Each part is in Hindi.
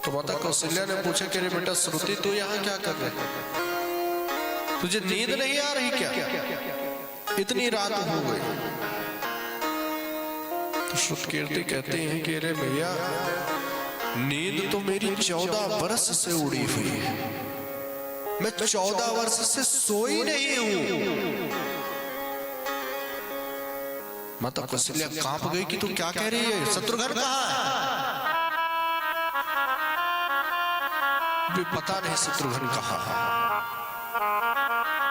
तो माता कौशल्या ने पूछा कि अरे बेटा श्रुति तू यहाँ क्या कर रहे, तुझे नींद नहीं आ रही क्या, इतनी रात हो गई। तो श्रुतकीर्ति कहते हैं कि अरे भैया नींद तो मेरी 14 वर्ष से उड़ी हुई है, मैं 14 वर्ष से सोई नहीं हूं। माता कौशल्या कांप गई कि तू क्या कह रही है, शत्रुघ्न कहाँ है? भी पता नहीं शत्रुघ्न कहाँ है।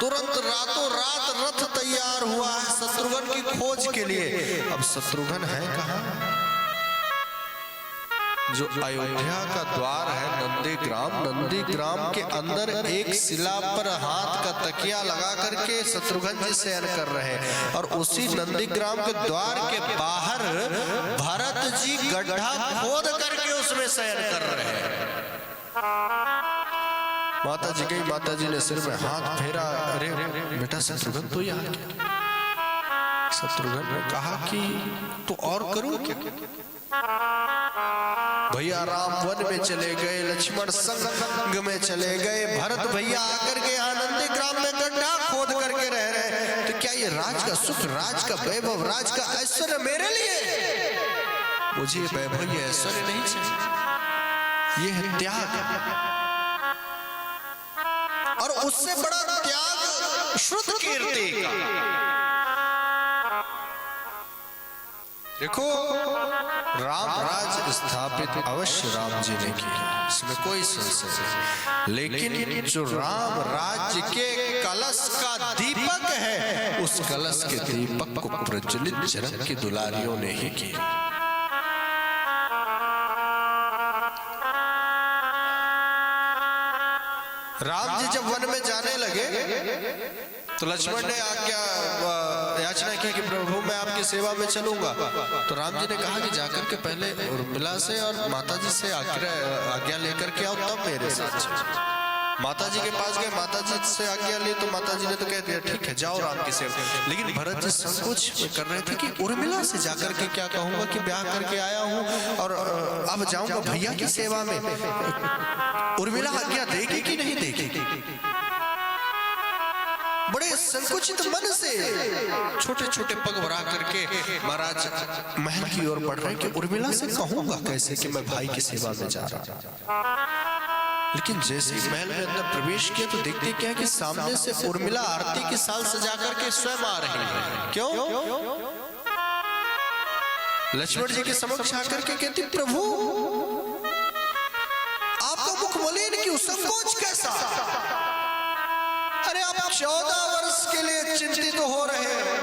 तुरंत रातों रात रथ तैयार हुआ है शत्रुघ्न की खोज के लिए। अब शत्रुघ्न है कहाँ? जो अयोध्या का द्वार है नंदीग्राम, नंदीग्राम के अंदर एक शिला पर हाथ का तकिया लगा करके शत्रुघ्न जी शयन कर रहे हैं, और उसी नंदीग्राम के द्वार के बाहर भरत जी गड्ढा खोद करके उसमें शयन कर रहे हैं। माता जी गई, माता जी ने सिर में हाथ फेरा, अरे बेटा शत्रुघ्न तो यहाँ क्या? शत्रुघ्न ने कहा कि तो और करूं क्या? भैया राम वन में चले गए, लक्ष्मण संग में चले गए, भरत भैया आकर के नंदीग्राम में गड्ढा खोद करके रह रहे हैं। तो क्या ये राज का सुख, राज का वैभव, राज का ऐश्वर्य मेरे लिए? मुझे वैभव ये ऐश्वर्य नहीं चाहिए, ये है त्याग, और उससे बड़ा त्याग श्रुतकीर्ति का। देखो राम राज स्थापित अवश्य राम जी ने किया, इसमें कोई संशय नहीं, लेकिन जो राम राज्य के कलश का दीपक है, उस कलश के दीपक को प्रज्वलित जनक की दुलारियों ने ही किया। राम जी जब वन में जाने लगे तो लक्ष्मण ने याचना की कि प्रभु मैं आपकी सेवा में चलूंगा। तो राम जी ने कहा कि जाकर के पहले उर्मिला से और माता जी से आज्ञा लेकर के आओ, तब मेरे साथ चलो। माता जी के पास गए, माता जी से आज्ञा ली तो माता जी ने तो कह दिया ठीक है जाओ राम की सेवा। लेकिन भरत जी संकोच कर रहे थे कि उर्मिला से जाकर के क्या कहूंगा कि ब्याह करके आया हूं और अब जाऊंगा भैया की सेवा में, उर्मिला आज्ञा देगी कि नहीं देगी? बड़े संकुचित मन से छोटे छोटे पग बढ़ा करके महाराज महल की ओर बढ़ रहे हैं कि उर्मिला से कहूंगा कैसे कि मैं भाई की सेवा में जा रहा हूं। लेकिन जैसे ही महल में अंदर प्रवेश किया तो देखते क्या है कि सामने से उर्मिला आरती की साल सजा करके स्वयं आ रही है। क्यों? लक्ष्मण जी के समक्ष आकर के कहती प्रभु आपका मुख मलिन क्यों, संकोच कैसा? अरे आप 14 वर्ष के लिए चिंतित हो रहे हैं,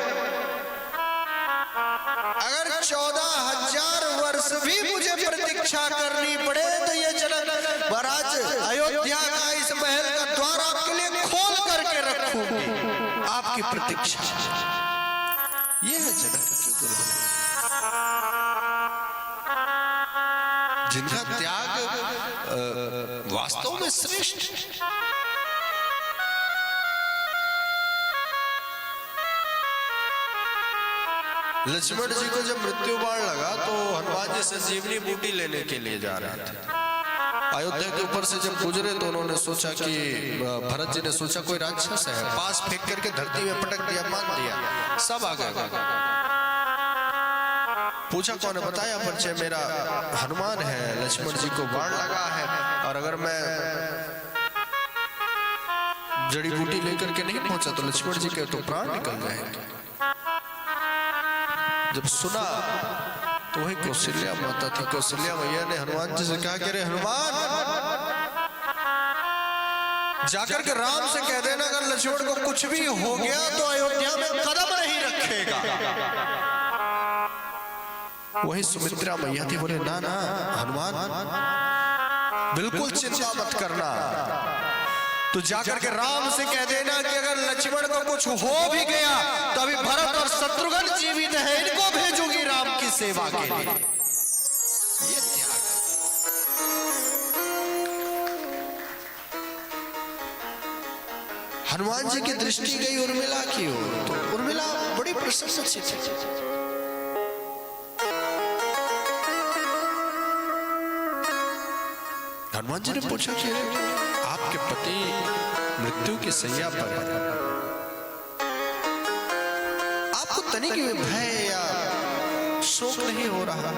अगर 14,000 वर्ष भी मुझे प्रतीक्षा करनी पड़े तो ये जनक महाराज अयोध्या का इस महल का द्वार आपके लिए खोल करके रखूंगी, आपकी प्रतीक्षा। ये है जनक की दुल्हन, जिनका त्याग वास्तव में श्रेष्ठ। लक्ष्मण जी को जब मृत्यु बाण लगा तो हनुमान जी संजीवनी बूटी लेने के लिए जा रहे थे। अयोध्या के ऊपर से जब गुजरे तो उन्होंने सोचा कि भरत जी ने सोचा कोई राक्षस है, पास फेंक करके धरती में पटक दिया, मान दिया, सब आ गए। पूछा कौन है, बताया परिचय मेरा हनुमान है, लक्ष्मण जी को बाण लगा है और अगर मैं जड़ी बूटी लेकर के नहीं पहुंचा तो लक्ष्मण जी के तो प्राण निकल जाएंगे। जब सुना तो वही कौशल्या माता थी, कौशल्या मैया ने हनुमान जी से कहा कि अरे हनुमान जाकर के राम से कह देना अगर लक्ष्मण को कुछ भी हो गया तो अयोध्या में कदम नहीं रखेगा। वही सुमित्रा मैया थी, बोले ना ना हनुमान बिल्कुल चिंता मत करना, तो जाकर के राम से कह देना कि अगर लक्ष्मण को कुछ हो भी गया तो अभी भरत और शत्रुघ्न जीवित है, इनको भेजूंगी राम की सेवा के लिए। ये त्याग। हनुमान जी की दृष्टि गई उर्मिला की ओर, तो उर्मिला बड़ी प्रसन्नचित्त थी। हनुमान जी ने पूछा कि आपके पति मृत्यु की सैया पर है, आपको तनिक भी भय या शोक नहीं हो रहा?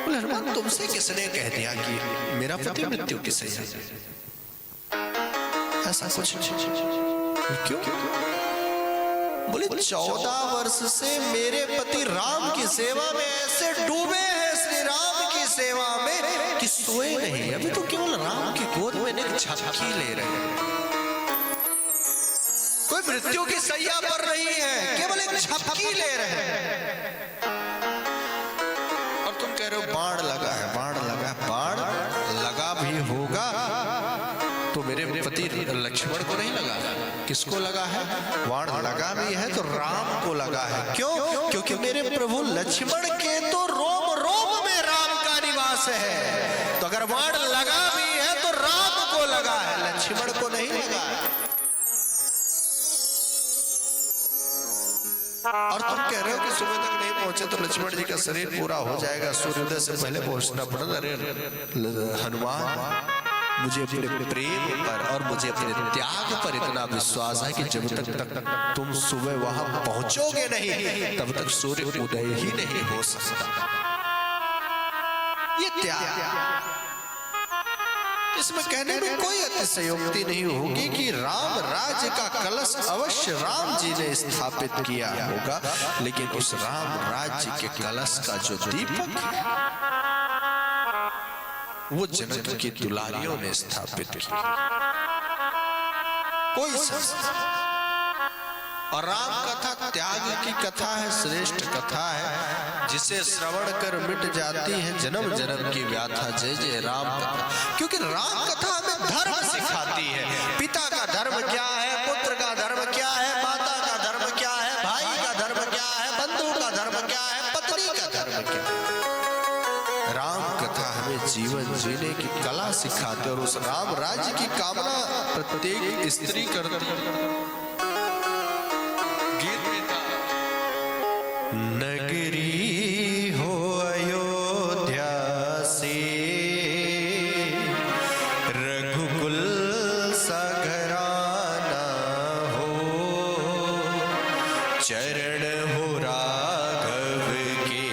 बोले हनुमान तुमसे किसने कह दिया कि मेरा पति मृत्यु की सैया है? ऐसा कुछ क्यों? बोले 14 वर्ष से मेरे पति राम की सेवा में ऐसे डूबे हैं, श्री राम की सेवा में, कि सोए नहीं। अभी तो केवल राम की गोद में एक झपकी ले रहे हैं, कोई मृत्यु की सैया पर नहीं है, केवल एक झपकी ले रहे हैं। और तुम कह रहे हो बाण लगा है, बाण लगा है। बाण लगा भी होगा तो मेरे पति लक्ष्मण को नहीं लगा, किसको लगा है? बाण लगा भी है तो राम को लगा है। क्यों? क्योंकि मेरे प्रभु लक्ष्मण के तो रोम रोम में राम का निवास है। तो अगर बाण लगा भी है तो राम को लगा है, लक्ष्मण को नहीं लगा है। और तुम कह रहे हो कि सुबह तक नहीं पहुंचे तो लक्ष्मण जी का शरीर पूरा हो जाएगा, सूर्योदय से पहले पहुंचना पड़ेगा। अरे हनुमान, मुझे अपने प्रेम पर और मुझे अपने त्याग पर इतना विश्वास है कि जब तक तुम सुबह वहां पहुंचोगे नहीं तब तक सूर्य उदय ही नहीं हो सकता। ये त्याग, इसमें कहने में कोई अतिशयोक्ति नहीं होगी कि राम राज्य का कलश अवश्य राम जी ने स्थापित किया होगा, लेकिन उस राम राज्य के कलश का जो दीपक है वो जनक की दुलारियों ने स्थापित किया। कोई और राम कथा त्याग की कथा है, श्रेष्ठ कथा है, जिसे श्रवण कर मिट जाती है जन्म जन्म की व्याथा। जय जय राम कथा। क्योंकि राम कथा हमें धर्म सिखाती है। पिता का धर्म क्या है, पुत्र का धर्म क्या है, माता का धर्म क्या है, भाई का धर्म क्या है, बंधु का धर्म क्या है, पत्नी का धर्म क्या है। राम कथा हमें जीवन जीने की कला सिखाते और उस राम राज्य की कामना प्रत्येक स्त्री करती है। नगरी हो अयोध्या से रघुकुल सा घराना हो, चरण हो राघव के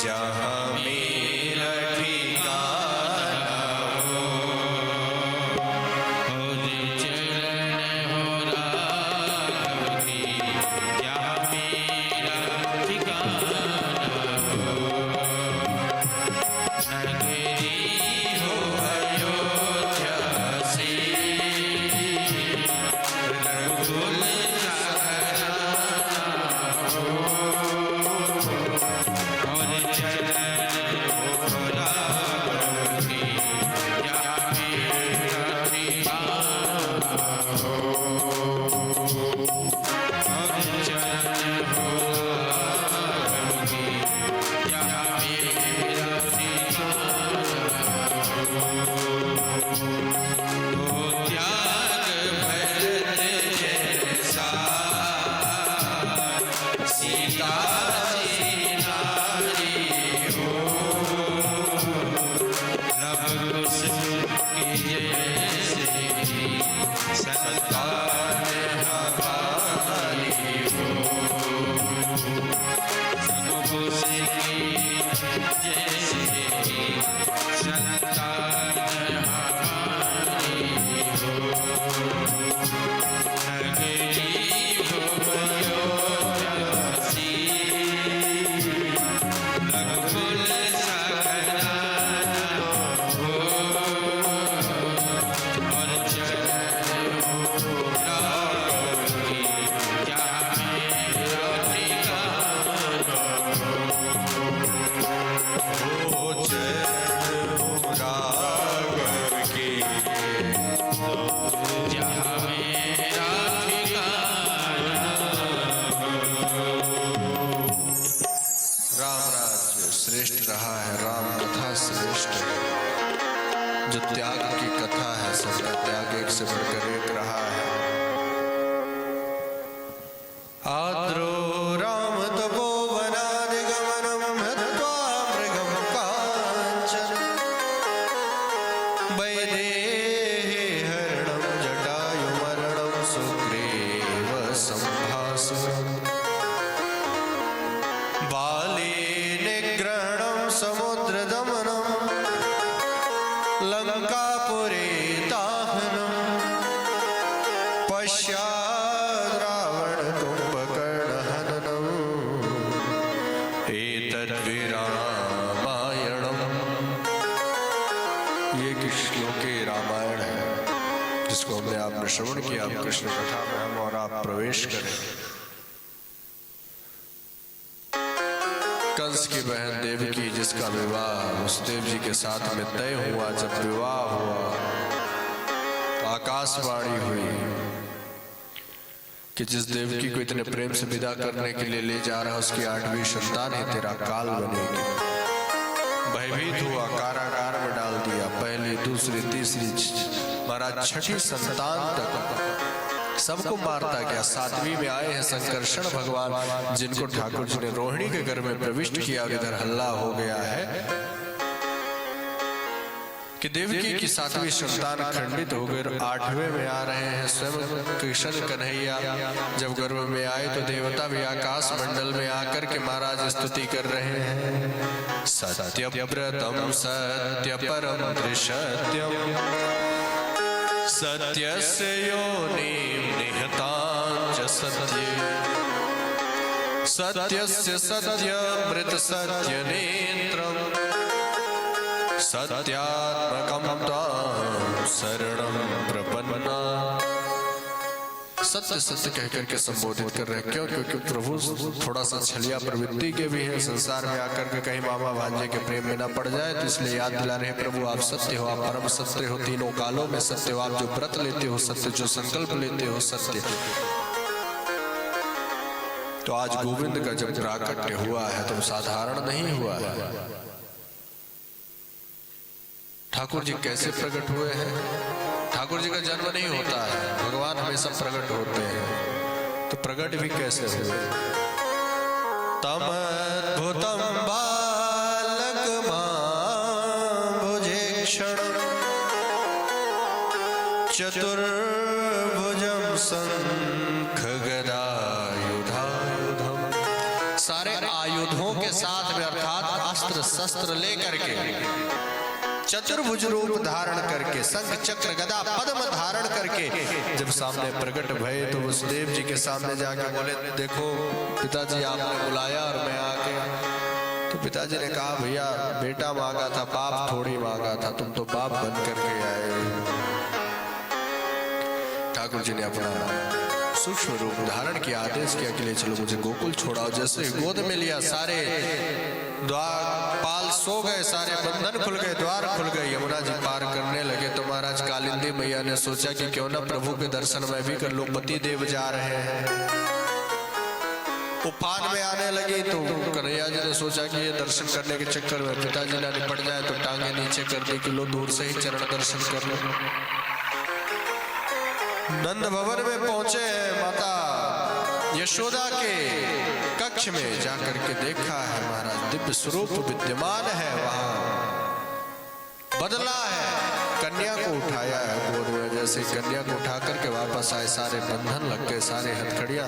जहाँ मेरा ठिकाना हो। चरण हो राघव के जहाँ मेरा श्रेष्ठ रहा है, राम कथा श्रेष्ठ है। जो त्याग की कथा है, सबका त्याग एक से बढ़कर एक रहा है। आद्रो राम तपोवनादिगमनम हत्वा मृगम कांचन वैदेहे हरणं जटायुमरणं सुग्रीव संभाषणं बाली निग्रहणं समुद्रदमनं लंकापुरी दाहनं पश्चाद् रावण कुंभकर्णहननं एतद्विरामायणम्। ये श्लोक रामायण है जिसको हमने आपने श्रवण किया। आप कृष्ण कथा में हम और आप प्रवेश करें। कंस की बहन देवकी जिसका विवाह वसुदेव जी के साथ में तय हुआ, जब विवाह हुआ आकाशवाणी हुई कि जिस देवकी को इतने प्रेम से विदा करने के लिए ले जा रहा उसकी 8वीं संतान ही तेरा काल बनेगी। भयभीत हुआ, कारागार में डाल दिया। पहली, दूसरी, तीसरी, महाराज 6ठी संतान तक सबको मारता गया। 7वीं में आए हैं संकर्षण भगवान, जिनको ठाकुर जी ने रोहिणी के घर में प्रविष्ट किया और इधर हल्ला हो गया है कि देवकी की 7वीं संतान खंडित हो गई। 8वें में आ रहे हैं स्वयं कृष्ण कन्हैया। जब गर्भ में आए तो देवता भी आकाश मंडल में आकर के महाराज स्तुति कर रहे हैं। सत्यव्रतम सत्य परम दृश्यम सत्यस्य योनिं निहतां च सत्ये सत्यस्य सत्यमृत सत्यनेत्रम् सत्यात्मकं त्वां शरणं प्रपन्ना। सत्य सत्य कहकर के संबोधित कर रहे हैं। क्यों? क्योंकि प्रभु थोड़ा सा छलिया प्रवृत्ति के भी है। संसार में आकर के कहीं मामा भांजे के प्रेम में न पड़ जाए, तो इसलिए याद दिला रहे हैं प्रभु आप सत्य हो, आप परम सत्य हो, तीनों कालों में सत्य हो, आप जो व्रत लेते हो सत्य, जो संकल्प लेते हो सत्य। तो आज गोविंद का जब प्राकट्य हुआ है तो साधारण नहीं हुआ है। ठाकुर जी कैसे प्रकट हुए हैं? ठाकुर जी का जन्म नहीं होता है, भगवान हमेशा प्रकट होते हैं। तो प्रकट भी कैसे हुए? तम अद्भुतम बालकमाम्बुजेक्षणं चतुर्भुजं शंखगदायुधायुधं। सारे आयुधों के साथ में अर्थात अस्त्र शस्त्र लेकर के, चतुर्भुज रूप धारण करके, शंख चक्र गदा पद्म धारण करके जब सामने प्रकट भये तो वसुदेव जी के सामने जाके बोले देखो पिताजी आपने बुलाया और मैं आ गया। तो पिताजी ने कहा भैया बेटा मांगा था, बाप थोड़ी मांगा था, तुम तो बाप बन करके आए। ठाकुर जी ने अपना सूक्ष्म रूप धारण किया, आदेश किया कि ले चलो मुझे गोकुल छोड़ाओ। जैसे गोद में लिया सारे द्वार पाल सो गए, सारे बंधन खुल गए, द्वार खुल गए। यमुना जी पार करने लगे तो महाराज कालिंदी मैया ने सोचा कि क्यों ना प्रभु के दर्शन मैं भी कर लूं। पति देव जा रहे हैं। उफान में आने लगी तो कन्हैया जी ने सोचा कि ये दर्शन करने के चक्कर में पिताजी ना निपट जाए तो टांगे नीचे कर दे कि लो दूर से ही चरण दर्शन कर लो। नंद भवन में पहुंचे, माता यशोदा के कक्ष में जाकर के देखा है महाराज दिव्य स्वरूप विद्यमान है, वहां बदला है। कन्या को उठाया है गोद में, जैसे कन्या को उठा करके वापस आए सारे बंधन लग गए, सारे हथकड़ियां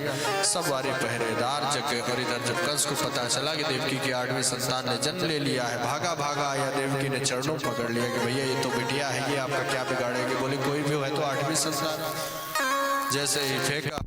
सब वारे पहरेदार जगे। और इधर जब कंस को पता चला कि देवकी की 8वीं संतान ने जन्म ले लिया है, भागा भागा आया, देवकी ने चरणों पकड़ लिया कि भैया ये तो बिटिया है, ये आपका क्या बिगाड़ेगी। बोले कोई भी है तो 8वीं संतान। जैसे ही फेंका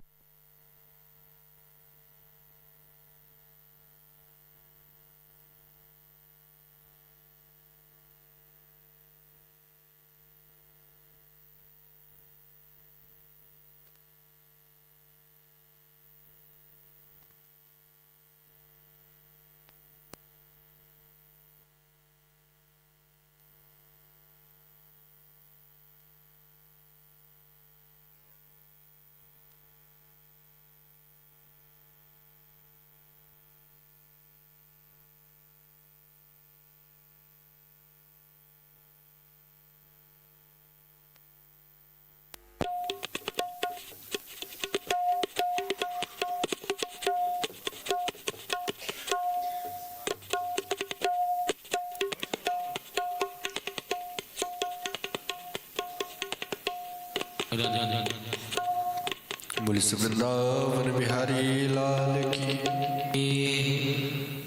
बोली वृंदावन बिहारी लाल की।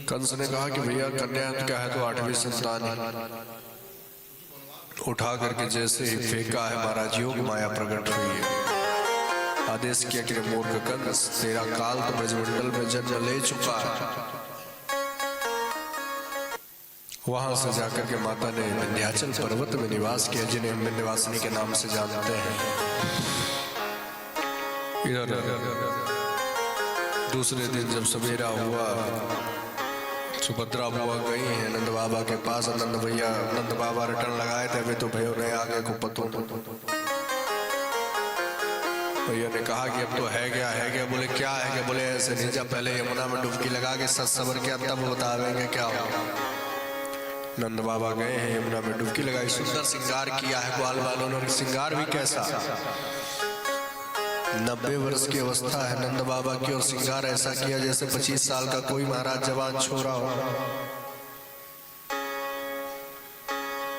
कंस ने कहा कि भैया कन्या क्या है तो 8वीं संतान है। उठा करके जैसे ही फेंका है महाराज योग माया प्रकट हुई है। आदेश किया कि मूर्ख कंस, तेरा काल तो ब्रजमंडल में जन्म ले चुका है। वहां से जाकर के माता ने विंध्याचल पर्वत में निवास किया, जिन्हें हम विंध्यवासिनी के नाम से जानते हैं। इधर दूसरे दिन जब सवेरा हुआ, सुभद्रा बुआ गई है नंद बाबा के पास। नंद भैया नंद बाबा रिटर्न लगाए थे, अभी तो भयो नहीं आगे को पतो। भैया ने कहा कि अब तो है क्या। बोले क्या है क्या? बोले ऐसे नहीं, जब पहले यमुना में डुबकी लगा के सच सबर किया तब बतावेंगे क्या होगा। नंद बाबा गए हैं यमुना में डुबकी लगाई, सुंदर श्रृंगार किया है ग्वाल वालों ने। श्रृंगार भी कैसा, 90 वर्ष की अवस्था है नंद बाबा की, और श्रृंगार ऐसा किया जैसे 25 साल का कोई महाराज जवान छोरा हो।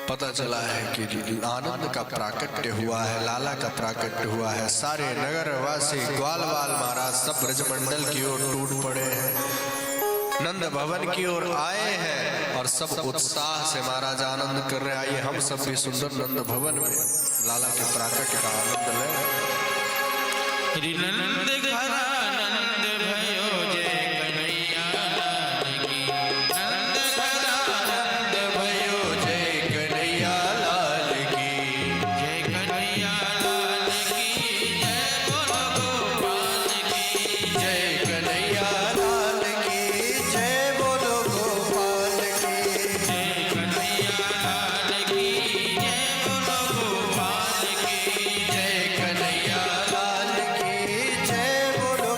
पता चला है कि आनंद का प्राकट्य हुआ है, लाला का प्राकट्य हुआ है। सारे नगर वासी ग्वाल वाल महाराज सब ब्रजमंडल की ओर टूट पड़े हैं, नंद भवन की ओर आए हैं और सब उत्साह से महाराज आनंद कर रहे। आइए हम सब भी सुंदर नंद भवन में लाला के प्राकट्य का आनंद लें। नंद घरा नंद भयो जय कन्हैया लाल की। नंद घरा नंद भयो जय कन्हैया लाल की। जय कन्हैया लाल की जय बोलो गोपाल की। जय कन्हैया लाल की जय बोलो गोपाल की। जय कन्हैया लाल की जय बोलो गोपाल की। जय कन्हैया लाल की जय बोलो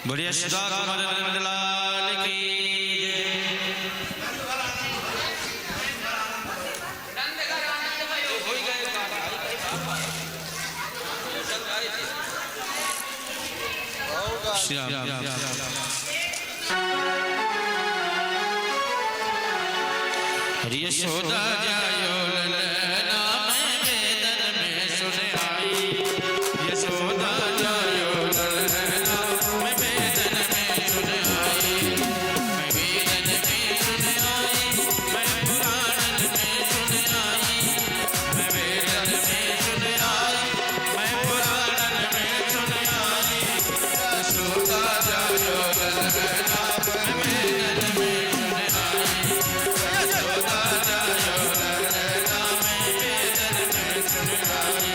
बोलिए सदा नंद लाल की श्री राम। यशोदा जायो ललना में वेदन में सुन आई, यशोदा जायो ललना में वेदन में सुन आई, मैं वेदन में सुन आई, मैं पुराण में सुन आई, मैं वेदन में सुन आई, मैं पुराण में सुन आई, यशोदा जायो ललना में वेदन में सुन आई, यशोदा जायो ललना में वेदन में सुन आई।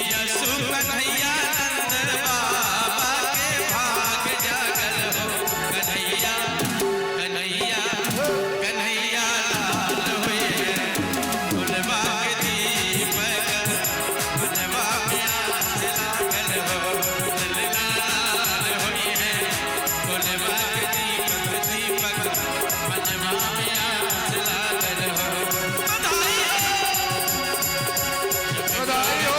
यसु कन्हैया नंद बाबा के भाग जागल हो कन्हैया कन्हैया कन्हैया लाल हुए हैं फुलवा के दीपक मनवा में आस लागल हो लाल हुए हैं फुलवा के दीपक मनवा में आस लागल हो बधाई हो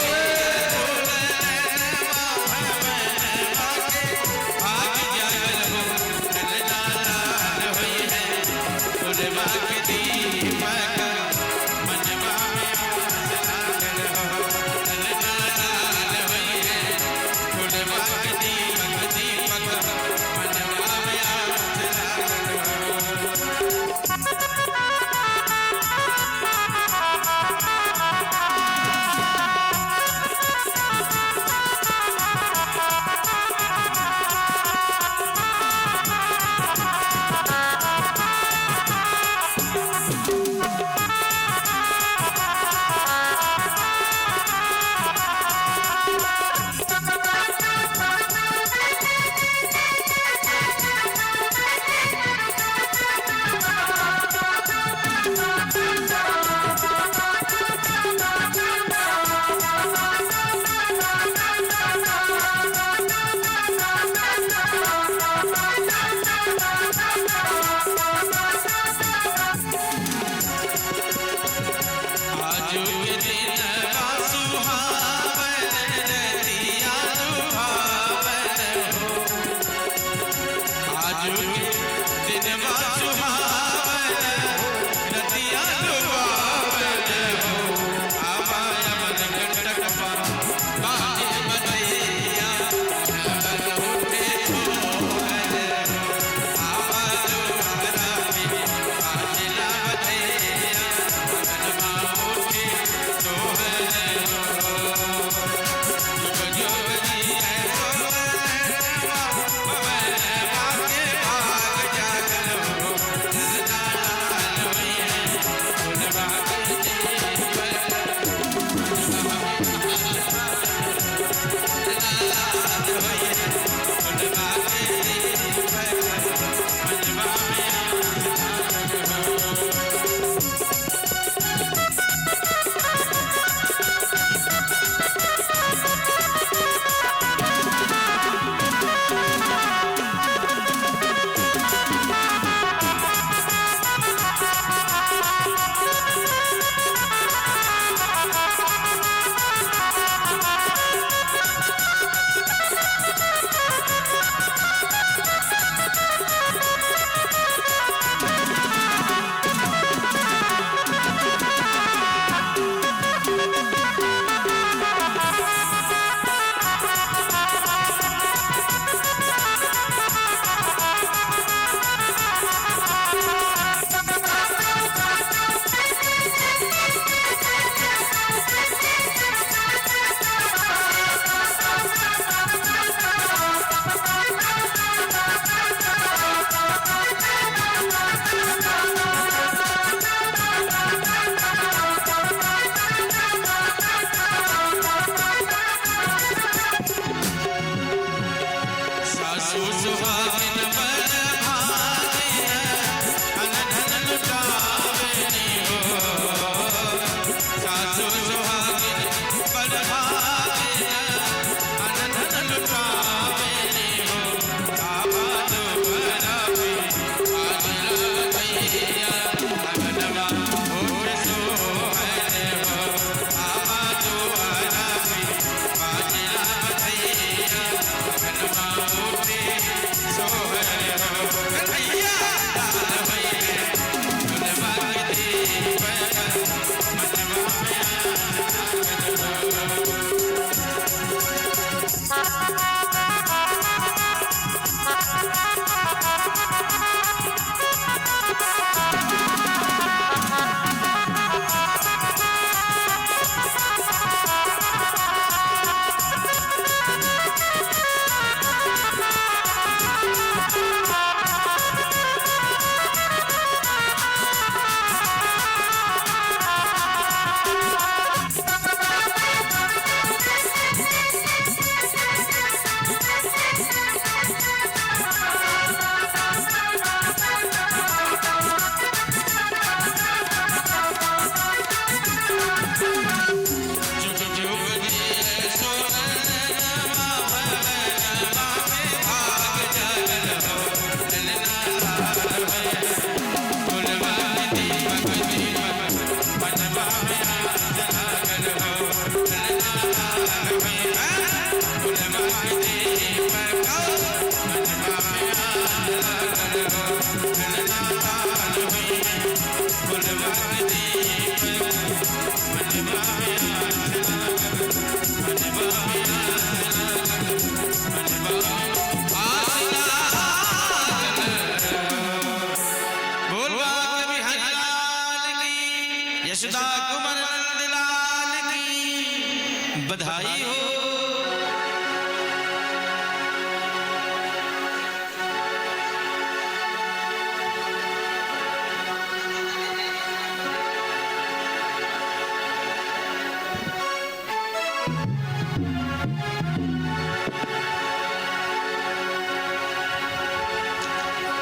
यशोदा कुमार नंदलाल की बधाई हो।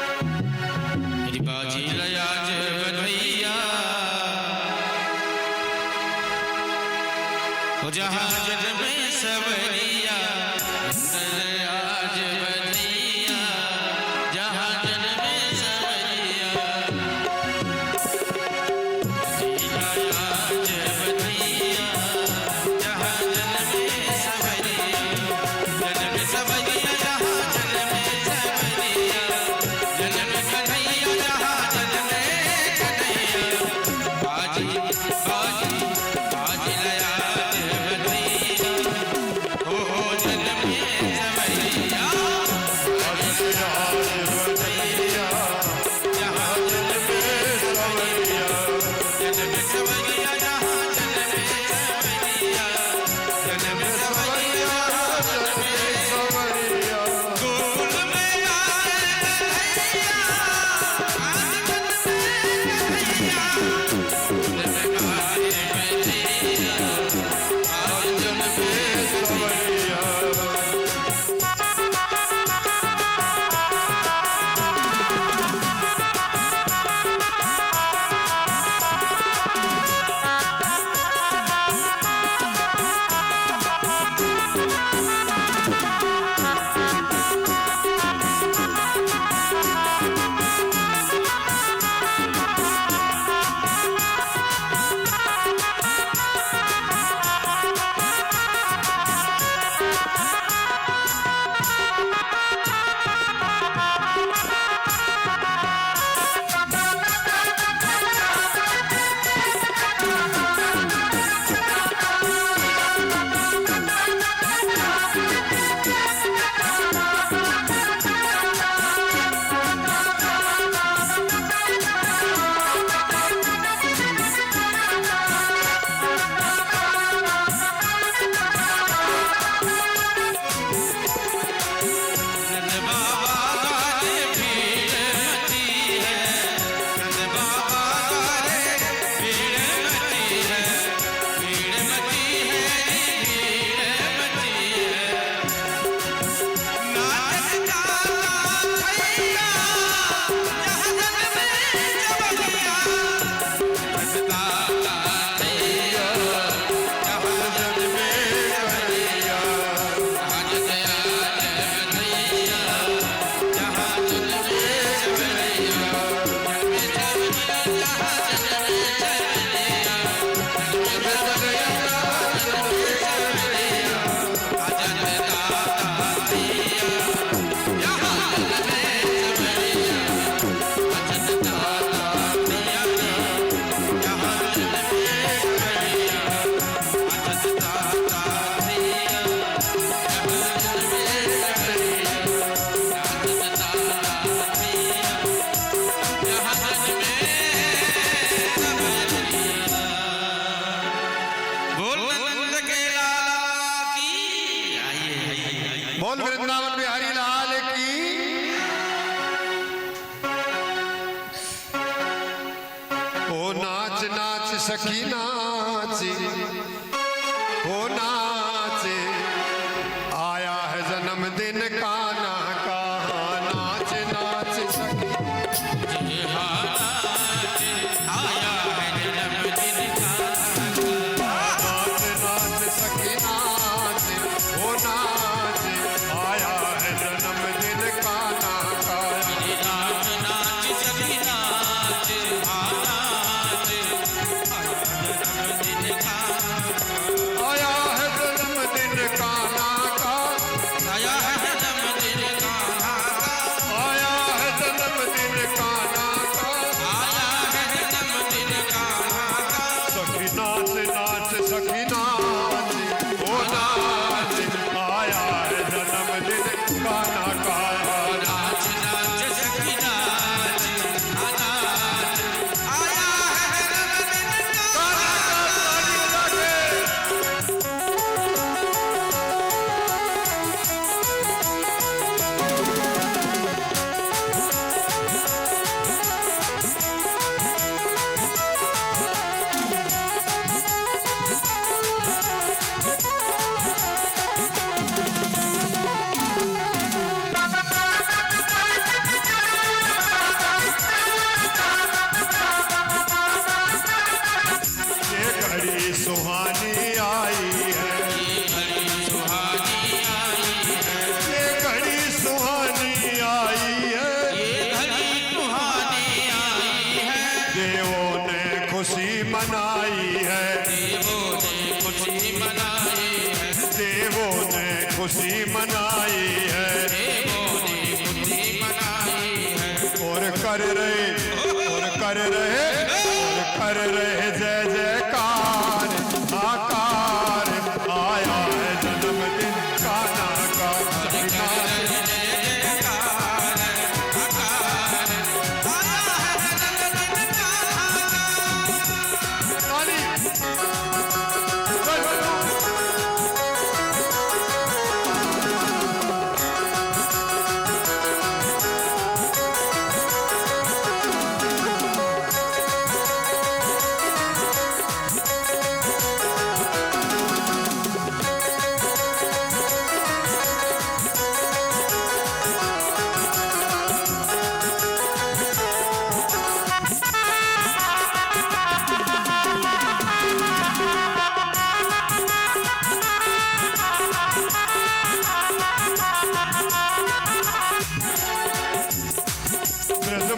मेरी बाजी लयाज बधैया हो जहाँ जग में सवरिया आज बधैया जहाँ जग में सवरिया आज बधैया जहाँ जग में सवरिया जग में सवरिया जहाँ जग में सवरिया जग में कन्हैया जहाँ जग में कन्हैया बाजी बाजी बाजी लया बोल वृंदावन बिहारी लाल की। ओ नाच नाच सखी नाच, ओ नाच, आया है जन्मदिन कान्हा का। नाच नाच सखी खुशी मनाई है, देवों ने खुशी मनाई है। और कर रहे जय जयकार, आकार आया है जन्मदिन कान्हा का।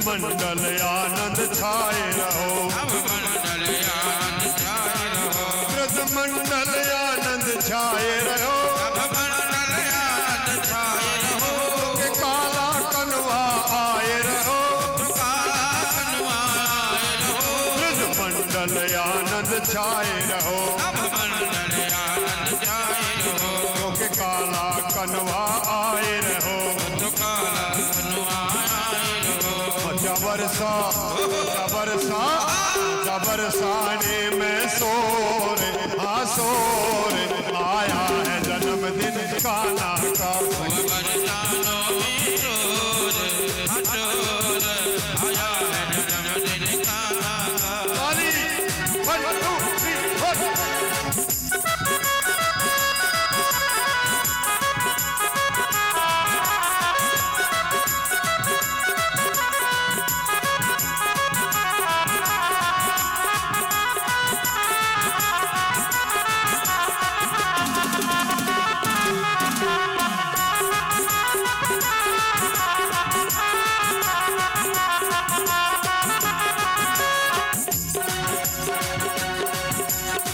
मंडल आनंद छाए रहो, अब मंडल आनंद छाए रहो, ब्रज मंडल आनंद छाए रहो, अब मंडल आनंद छाए रहो, के काला कनवा आए रहो, काला कनवा आए रहो, ब्रज मंडल आनंद छाए रहो, अब मंडल आनंद छाए रहो, के काला कनवा आए रहो, तो काला कनवा आए रहो। बरसाने में शोर, हाँ शोर आया है जन्मदिन कान्हा का। बरसानों में शोर, हटोर आया है जन्मदिन कान्हा का। ताली, 1 2 3 4।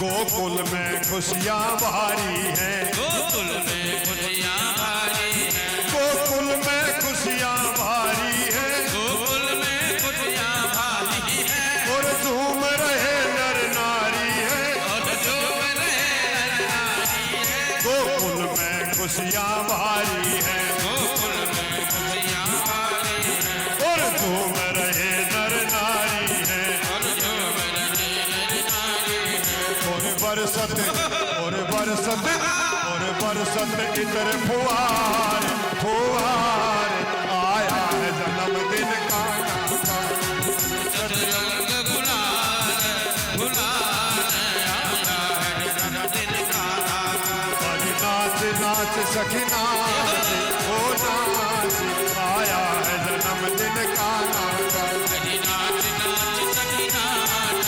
गोकुल में खुशियाँ भारी हैं, गोकुल में खुशियाँ भारी हैं, गोकुल में खुशियाँ भारी हैं, गोकुल में खुशियाँ भारी हैं, और झूम रहे नर नारी हैं, और झूम रहे नर नारी हैं, गोकुल में खुशियाँ भारी हैं, गोकुल में खुशियाँ भारी हैं, और झूम रहे नर नारी हैं, और झूम रहे नर नारी हैं। और बरसत इतर फुहार, फुहार आया है जन्मदिन कान्हा का। सतरंग गुलाल, गुलाल आया है जन्मदिन कान्हा का। नाच नाच सखी नाच, ओ नाच आया है जन्मदिन कान्हा का। सखी नाच नाच सखी नाच,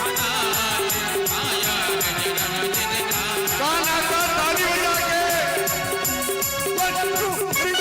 नाच आया है जन्मदिन कान्हा। कान्हा का ताली बजा के 1 2 3।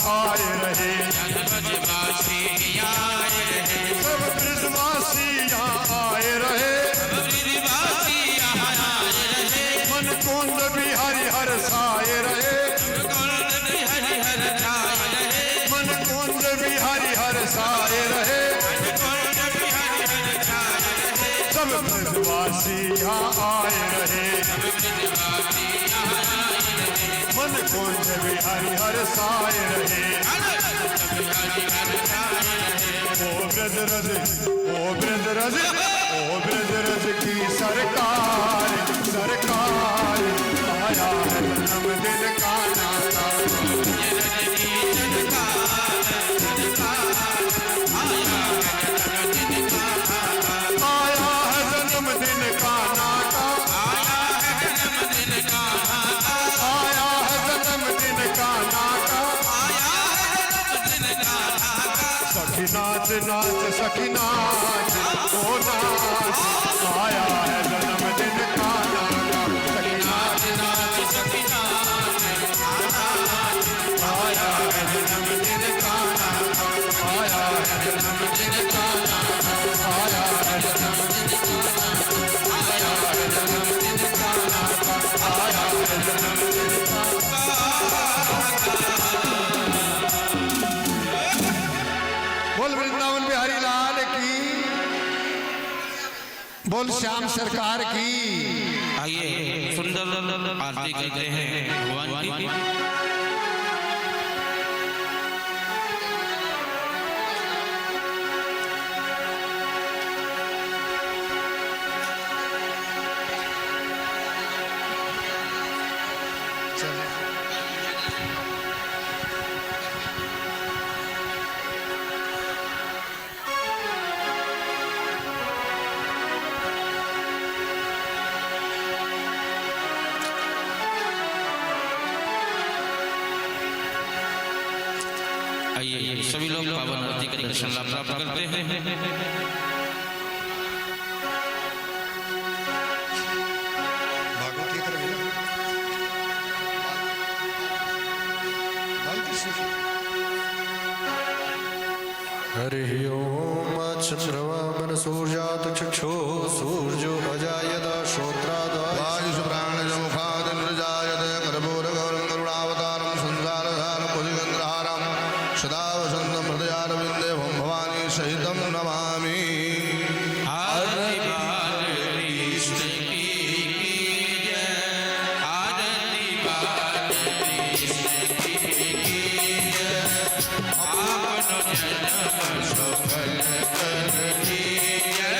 आए रहे, ब्रजवासी आए रहे, सब ब्रजवासी आए रहे, ब्रजवासी आए रहे, मन कुंड बिहारी हर साए रहे, कुंड बिहारी हर छाए रहे, मन कुंड बिहारी हर ब्रजवासी यहाँ आए रहे, मन कुंज बिहारी हर साए रहे। ओ ब्रज रज, ओ ब्रज रज, ओ ब्रज रज की सरकार, सरकार आया है जन्मदिन का नाता। आया है जन्मदिन का नाता, आया है जन्मदिन का नाता, आया है जन्मदिन का नाता, आया है जन्मदिन का नाता। सखी नाच नाच सखी नाच ओ नाच, आया है जन्मदिन का नाता। सखी नाच नाच सखी नाच, आया है जन्मदिन का नाता, आया है जन्मदिन का नाता, आया है जन्मदिन का नाता, आया है जन्मदिन का नाता, आया है जन्मदिन का नाता। बोल वृंदावन बिहारी लाल की, बोल श्याम सरकार की। आइए सुंदर आरती करते हैं भगवान की। आइए सभी लोग पावन आरती करके कृष्ण लाभ प्राप्त करते हैं। भागवत की तरफ हरि ओम चंद्रवामन सूर्यात चक्षो सूर्यो अजायद श्रोत्राद वायुष प्राणजमुखाद निर्जायत कर्पूरगौरं करुणावतारं संसारसारं भुजगेन्द्रहारं सदा वसन्तं हृदयारविन्दे भं भवानी सहितं नमामि। आरती बाल कृष्ण की जय, आरती बाल कृष्ण की जय। आपनो जन्म सफल कर दीजिए,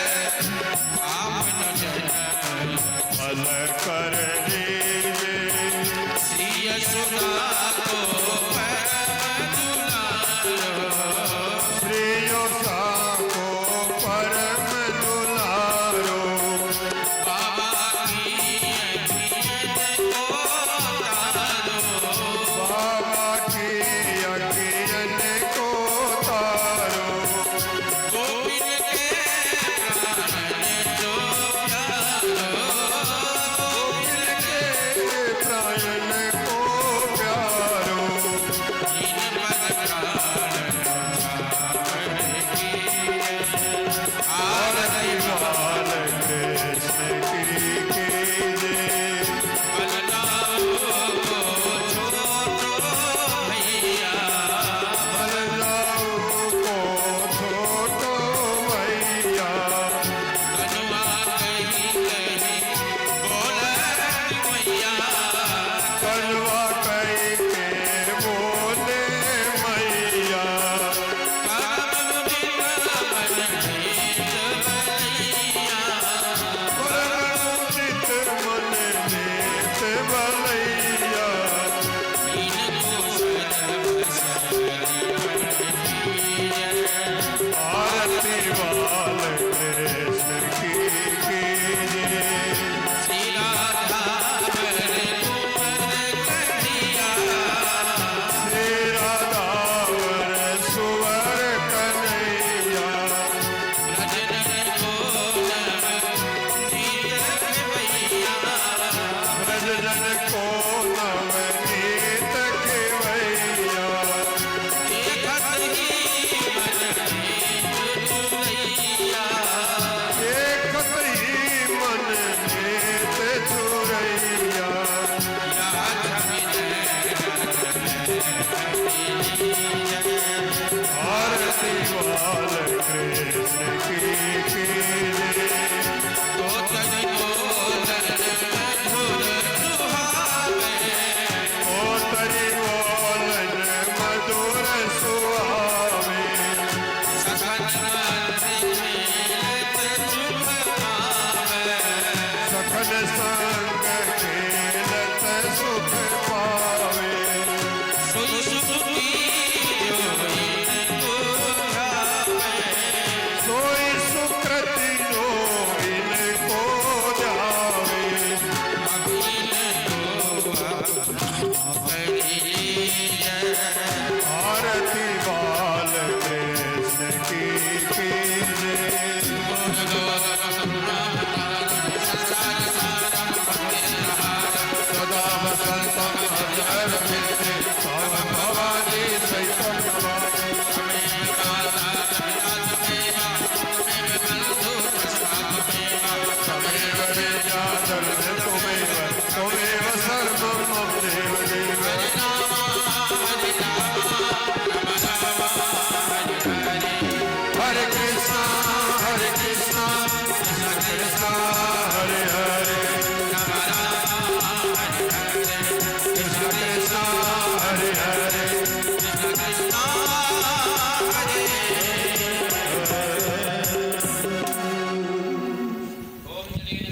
आपनो जन्म फल कर दीजिए। श्री यशोदा को परम दुलारो, प्रियोसा को परम दुलारो, बाबा की अखियन को तारो, बाबा की अखियन को तारो। गोकुल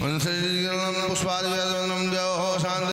पुष्पादि शांति